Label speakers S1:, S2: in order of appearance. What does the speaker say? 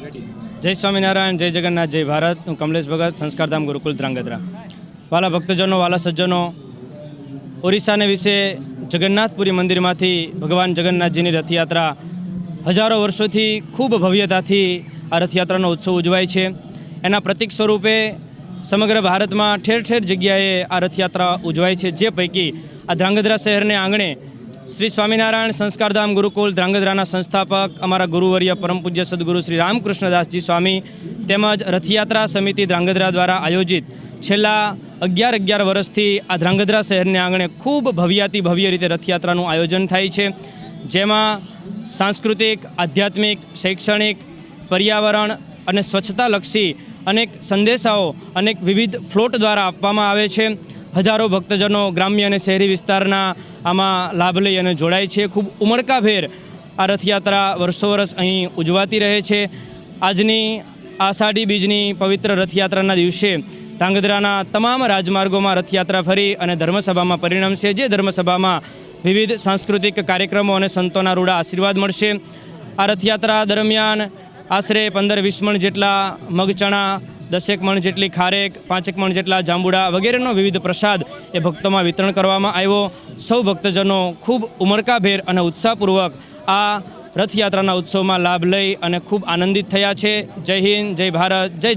S1: જય સ્વામિનારાયણ, જય જગન્નાથ, જય ભારત. હું કમલેશ ભગત, સંસ્કારધામ ગુરુકુલ ધ્રાંગધ્રા. વાલા ભક્તજનો, વાલા સજ્જનો, ઓરિસ્સાને વિશે જગન્નાથપુરી મંદિરમાંથી ભગવાન જગન્નાથજીની રથયાત્રા હજારો વર્ષોથી ખૂબ ભવ્યતાથી આ રથયાત્રાનો ઉત્સવ ઉજવાય છે. એના પ્રતીક સ્વરૂપે સમગ્ર ભારતમાં ઠેર ઠેર જગ્યાએ આ રથયાત્રા ઉજવાય છે. જે પૈકી આ ધ્રાંગધ્રા શહેરને આંગણે શ્રી સ્વામિનારાયણ સંસ્કારધામ ગુરુકુલ ધ્રાંગધ્રાના સંસ્થાપક અમારા ગુરુવર્ય પરમ પૂજ્ય સદગુરુ શ્રી રામકૃષ્ણદાસજી સ્વામી તેમજ રથયાત્રા સમિતિ ધ્રાંગધ્રા દ્વારા આયોજિત છેલ્લા 11 વર્ષથી આ ધ્રાંગધ્રા શહેરને આંગણે ખૂબ ભવ્યાતિ ભવ્ય રીતે રથયાત્રાનું આયોજન થાય છે. જેમાં સાંસ્કૃતિક, આધ્યાત્મિક, શૈક્ષણિક, પર્યાવરણ અને સ્વચ્છતાલક્ષી અનેક સંદેશાઓ અનેક વિવિધ ફ્લોટ દ્વારા આપવામાં આવે છે. હજારો ભક્તજનો ગ્રામ્ય અને શહેરી વિસ્તારના આમાં લાભ લઈ અને જોડાય છે. ખૂબ ઉમળકાભેર આ રથયાત્રા વર્ષો વર્ષ અહીં ઉજવાતી રહે છે. આજની આષાઢી બીજની પવિત્ર રથયાત્રાના દિવસે ધ્રાંગધ્રાના તમામ રાજમાર્ગોમાં રથયાત્રા ફરી અને ધર્મસભામાં પરિણમશે. જે ધર્મસભામાં વિવિધ સાંસ્કૃતિક કાર્યક્રમો અને સંતોના રૂડા આશીર્વાદ મળશે. આ રથયાત્રા દરમિયાન આશરે 15-20 મણ જેટલા મગચણા, 10 મણ જેટલી ખારેક, 5 મણ જેટલા જાંબુડા વગેરેનો વિવિધ પ્રસાદ એ ભક્તોમાં વિતરણ કરવામાં આવ્યો. સૌ ભક્તજનો ખૂબ ઉમળકાભેર અને ઉત્સાહપૂર્વક આ રથયાત્રાના ઉત્સવમાં લાભ લઈ અને ખૂબ આનંદિત થયા છે. જય હિન્દ, જય ભારત, જય